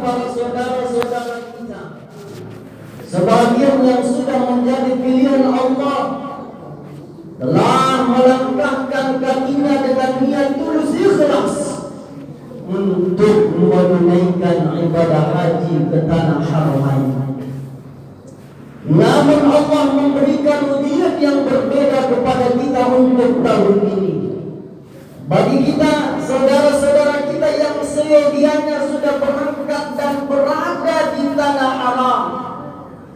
para saudara-saudara kita, sebagian yang sudah menjadi pilihan Allah telah melangkahkan kakinya dengan niat tulus ikhlas untuk menunaikan ibadah haji ke tanah Haramain. Namun Allah memberikan ujian yang berbeda kepada kita untuk tahun ini. Bagi kita, saudara-saudara kita yang sedianya sudah berangkat dan berada di tanah haram,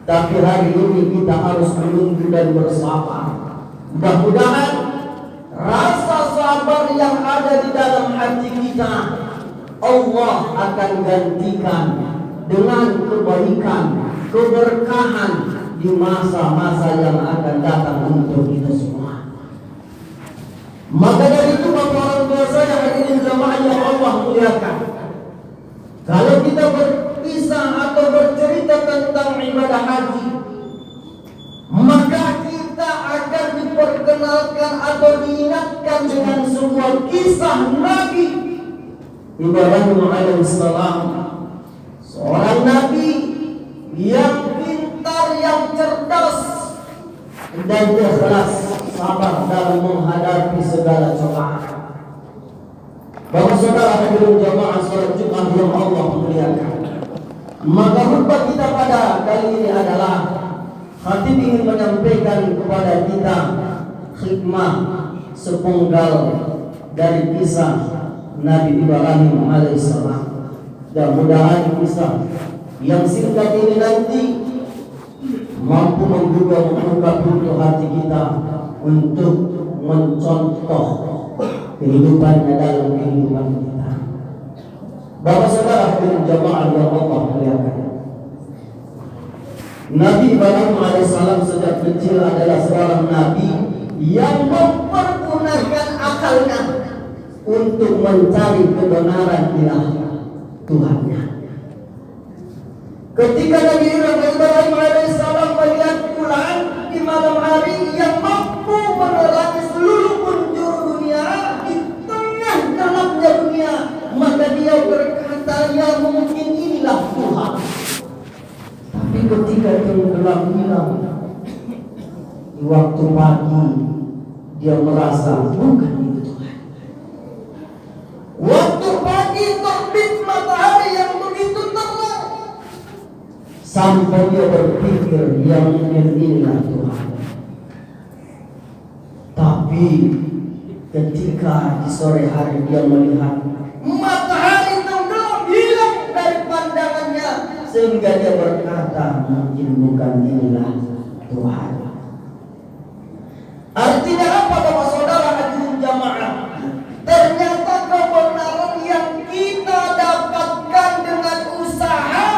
tapi hari ini kita harus menunggu dan bersabar. Mudah-mudahan rasa sabar yang ada di dalam hati kita Allah akan gantikan dengan kebaikan, keberkahan di masa-masa yang akan datang untuk kita semua. Maka dari itu Bapak orang tua saya, hadirin jamaah yang Allah muliakan, kalau kita berpisah atau bercerita tentang ibadah haji, maka kita akan diperkenalkan atau diingatkan dengan sebuah kisah Nabi Ibrahim alaihissalam, seorang nabi yang pintar, yang cerdas, dan ikhlas sabar dalam menghadapi segala cobaan. Bapak saudara hadirin jamaah salat Jumat yang Allah muliakan, maka khutbah kita pada kali ini adalah Khatib ingin menyampaikan kepada kita hikmah sepenggal dari kisah Nabi Ibrahim alaihissalam. Dan mudah-mudahan kisah yang singkat ini nanti mampu membuka pintu hati kita untuk mencontoh kehidupannya dalam kehidupan kita. Bapak saudara hadirin jamaah yang Allah muliakan, Nabi Ibrahim alaihissalam sejak kecil adalah seorang nabi yang mempergunakan akalnya untuk mencari kebenaran ilahi Tuhannya. Ketika Nabi Ibrahim alaihissalam melihat bulan di malam hari yang mampu menerangi seluruh penjuru dunia di tengah gelapnya dunia, maka dia berkata, ya mungkin inilah Tuhan. Tapi ketika tenggelam hilang di waktu pagi, dia merasa bukan itu Tuhan. Waktu pagi terbit matahari yang begitu terang, sampai dia berpikir yang mungkin inilah Tuhan. Tapi ketika di sore hari dia melihat matahari tenggelam hilang dari pandangannya, sehingga dia berkata mungkin bukan inilah Tuhan. Artinya apa Bapak saudara hadirin jamaah? Ternyata kebenaran yang kita dapatkan dengan usaha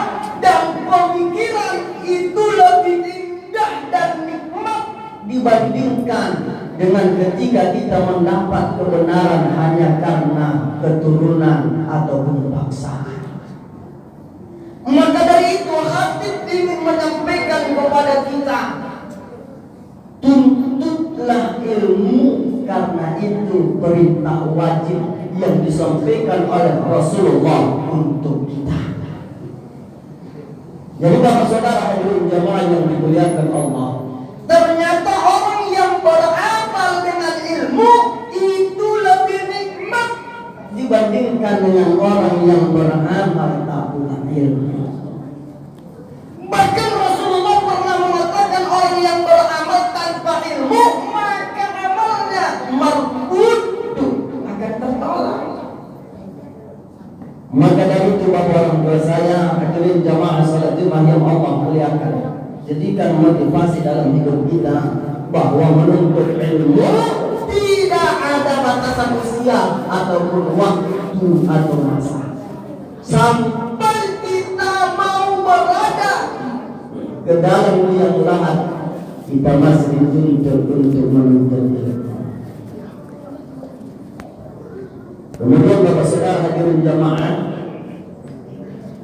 dan pemikiran itu lebih indah dan nikmat dibandingkan dengan ketika kita mendapat kebenaran hanya karena keturunan ataupun paksaan. Maka dari itu Khatib ingin menyampaikan kepada kita, tuntutlah ilmu, karena itu perintah wajib yang disampaikan oleh Rasulullah untuk kita. Jadi Bapak saudara hadirin jamaah yang dimuliakan Allah, ternyata orang yang beramal dengan ilmu itu lebih nikmat dibandingkan dengan orang yang beramal tak punya ilmu. Bahkan Rasulullah pernah mengatakan orang yang beramal tanpa ilmu, maka amalnya mardud, akan tertolak. Maka dari itu Bapak orang tua saya, hadirin jamaah salat Jumat yang Allah muliakan, jadikan motivasi dalam hidup kita bahwa menuntut ilmu tidak ada batasan usia ataupun waktu atau masa. Sampai kita mau berada ke dalam liang lahat, kita masih dituntut untuk menuntut ilmu. Kemudian Bapak saudara hadirin jamaah,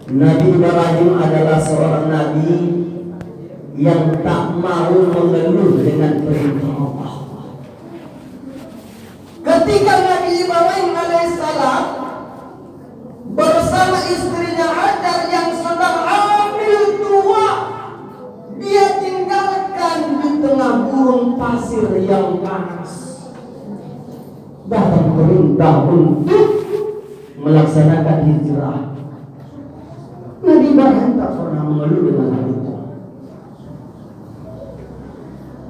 Nabi Ibrahim adalah seorang nabi yang tak mau mengeluh dengan perintah Allah. Ketika Nabi Ibrahim alaihissalam bersama istrinya Hajar yang yang panas. Datang perintah untuk melaksanakan hijrah. Nabi Ibrahim tak pernah mengeluh dengan hal itu.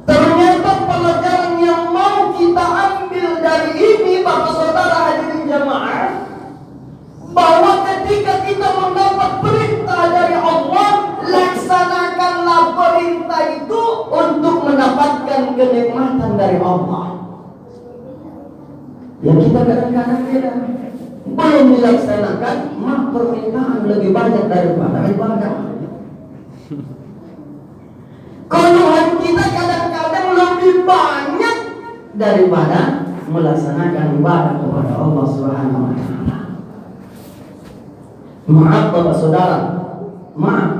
Ternyata pelajaran yang mau kita ambil dari ini, Bapak Saudara hadirin jamaah, bahwa ketika kita mendapat perintah dari Allah, laksanakanlah perintah itu untuk mendapatkan kenikmatan dari Allah. Ya kita kadang-kadang belum dilaksanakan, maka permintaan lebih banyak daripada ibadah. Keluhan kita kadang-kadang lebih banyak daripada melaksanakan ibadah kepada Allah Subhanahu wa taala. Maaf Bapak Saudara, maaf.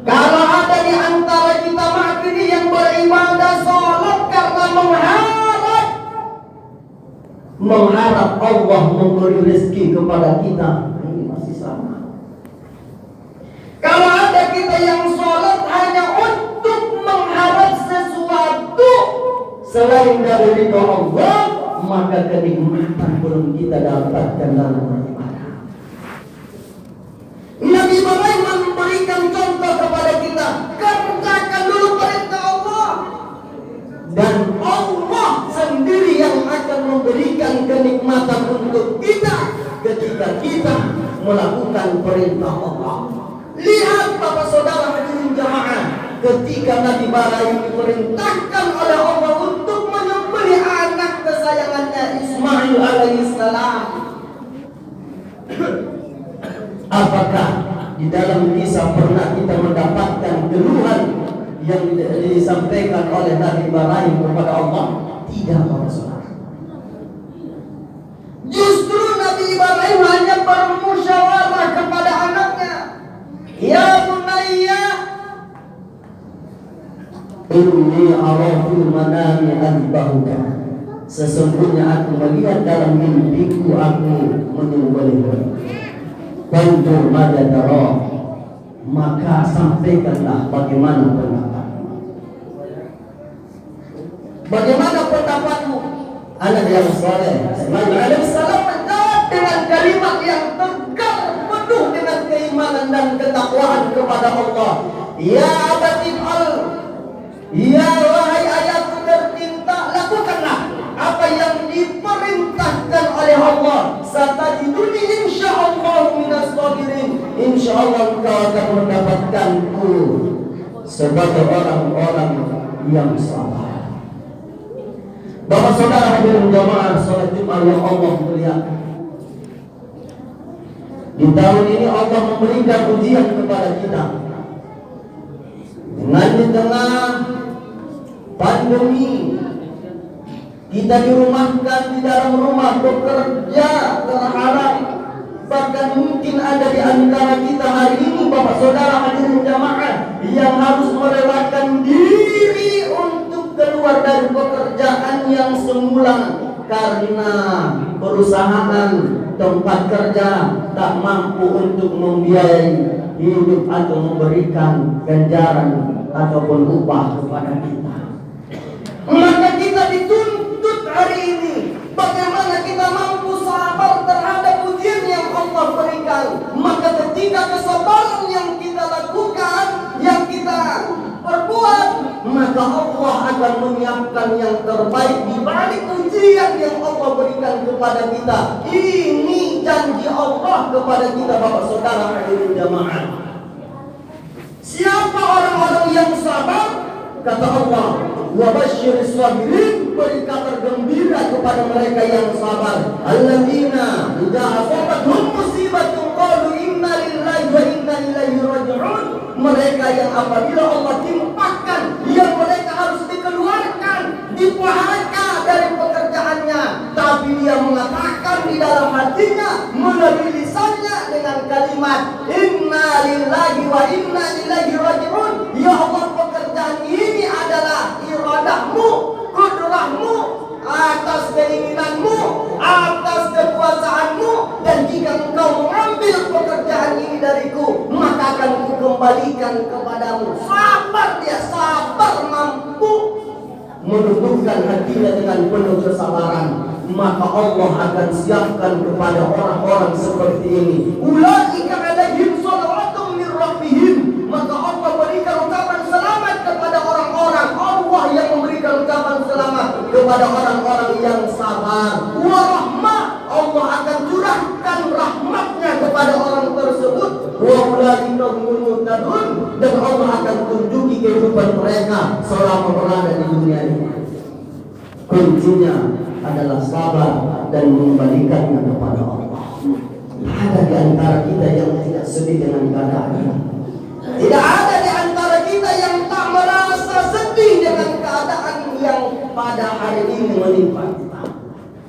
Kalau ada di antara kita maaf ini yang beribadah salat karena mengharap Allah memberi rezeki kepada kita, ini masih sama. Kalau ada kita yang sholat hanya untuk mengharap sesuatu selain dari ridha Allah, maka kenikmatan belum kita dapatkan dalam beribadah. Nabi Ibrahim memberikan contoh kepada kita, kerjakan dulu perintah Allah, dan Allah sendiri yang akan memberikan kenikmatan untuk kita ketika kita melakukan perintah Allah. Lihat Bapak Saudara hadirin jamaah, ketika Nabi Ibrahim diperintahkan oleh Allah untuk menyembelih anak kesayangannya Ismail alaihissalam, apakah di dalam kisah pernah kita mendapatkan keluhan yang disampaikan oleh Nabi Ibrahim kepada Allah? Tidak, Bapak Saudara. Justru Nabi Ibrahim hanya bermusyawarah kepada anaknya, ya bunayya, inni ara fil manami adbahuka, sesungguhnya aku melihat dalam mimpiku aku menyembelihmu. Bantu mada tara, maka sampaikanlah bagaimana pendapatmu. Bagaimana pendapatmu? Anak yang soleh Ismail alaihissalam menjawab dengan kalimat yang tegar, penuh dengan keimanan dan ketakwaan kepada Allah. Ya abati al, ya wahai ayahku tercinta, lakukanlah apa yang diperintahkan oleh Allah. Satajiduni insyaallah minas sabirin, insyaallah engkau akan mendapatkanku sebagai orang-orang yang sabar. Bapak Saudara hadirin jamaah salat Jumat yang Allah muliakan, di tahun ini Allah memberikan ujian kepada kita. Dengan di tengah pandemi, kita dirumahkan di dalam rumah, bekerja terhalang. Bahkan mungkin ada di antara kita hari ini Bapak Saudara hadirin jamaah yang harus merelakan diri untuk keluar dari pekerjaan yang semula karena perusahaan tempat kerja tak mampu untuk membiayai hidup atau memberikan ganjaran ataupun upah kepada kita. Maka kita dituntut hari ini bagaimana kita mampu sabar terhadap ujian yang Allah berikan. Maka ketika kesabaran yang kita lakukan, yang kita perbuat, maka Allah akan menyiapkan yang terbaik di balik ujian yang Allah berikan kepada kita. Ini janji Allah kepada kita Bapak Saudara hadirin jamaah. Siapa orang-orang yang sabar? Kata Allah, wa basyiris sabirin, beri kabar gembira kepada mereka yang sabar. Alladzina idza asabatuhum musibatun qalu inna lillahi wa inna ilaihi raji'un. Mereka yang apabila Allah timpakan yang mereka harus dikeluarkan, di-PHK dari pekerjaannya, tapi dia mengatakan di dalam hatinya melalui lisannya dengan kalimat inna lillahi wa inna ilaihi raji'un. Ya Allah, pekerjaan ini adalah iradahmu, kudrahmu, atas keinginanmu, atas kekuasaanmu, dan jika engkau mengambil pekerjaan ini dariku, maka akan kukembalikan kepadamu. Sabar dia, sabar mampu menundukkan hatinya dengan penuh kesabaran, maka Allah akan siapkan kepada orang-orang seperti ini. Ulaika alaihim shalawatun min rabbihim. Maka Allah berikan ucapan selamat kepada orang-orang. Allah yang memberikan ucapan selamat kepada orang-orang yang sabar. Wa rahmah. Allah akan curahkan rahmatnya kepada orang tersebut. Wa ulaika humul muhtadun. Dan Allah akan tunjuki kehidupan mereka selama berada di dunia ini. Kuncinya adalah sabar dan mengembalikannya kepada Allah. Ada di antara kita yang tidak sedih dengan keadaan ini. Tidak ada di antara kita yang tak merasa sedih dengan keadaan yang pada hari ini menimpa kita.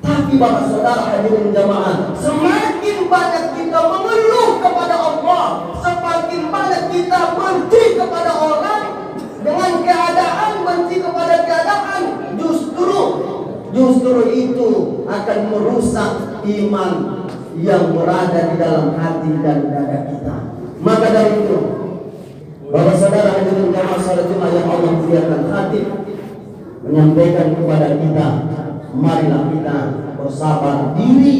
Tapi Bapak Saudara hadirin jamaah, semakin banyak kita mengeluh kepada Allah, semakin banyak kita benci kepada orang dengan keadaan, benci kepada keadaan, justru itu akan merusak iman yang berada di dalam hati dan dada kita. Maka dari itu, Bapak Saudara hadirin jamaah salat Jumat yang Allah muliakan, khatib menyampaikan kepada kita, marilah kita bersabar diri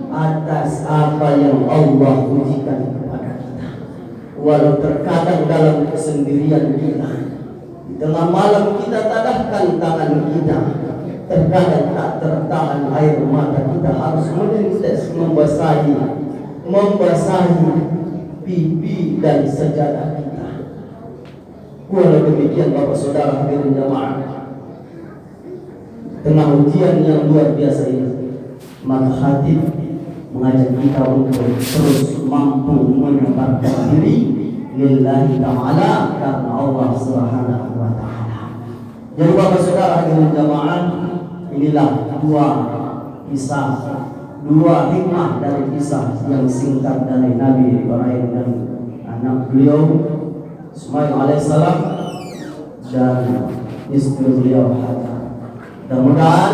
atas apa yang Allah ujikan kepada kita. Walau terkadang dalam kesendirian kita, di tengah malam kita tadahkan tangan kita, terkadang tak tertahan air mata kita harus menetes membasahi pipi dan sajadah kita. Walau demikian Bapak Saudara hadirin jamaah, tengah ujian yang luar biasa ini, maka khatib mengajak kita untuk terus mampu menempatkan diri lillahi ta'ala, karena Allah Subhanahu wa ta'ala. Jadi Bapak Saudara hadirin jamaah, inilah dua hikmah dari kisah yang singkat dari Nabi Ibrahim dan anak beliau Ismail alaihissalam dan istri beliau Hajar. Mudah-mudahan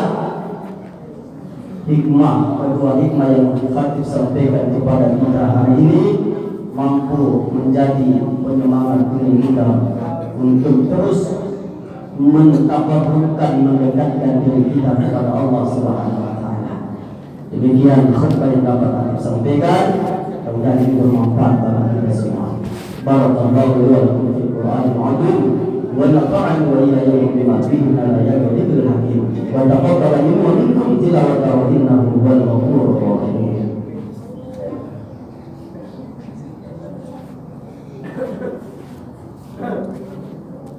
kedua hikmah yang khatib sampaikan kepada kita hari ini mampu menjadi penyemangat diri kita untuk terus mentabarrukan, mendekatkan diri kita kepada Allah Subhanahu wa taala. Demikian khutbah yang dapat kami sampaikan, mudah-mudahan ini bermanfaat bagi kita semua. Barakallahu lakum fil Qur'anil 'azim wa nafa'ani wa iyyakum bima fihi min al-ayatil hakim wa taqabbal minni wa minkum tilawatahu innahu huwal ghafurur rahim.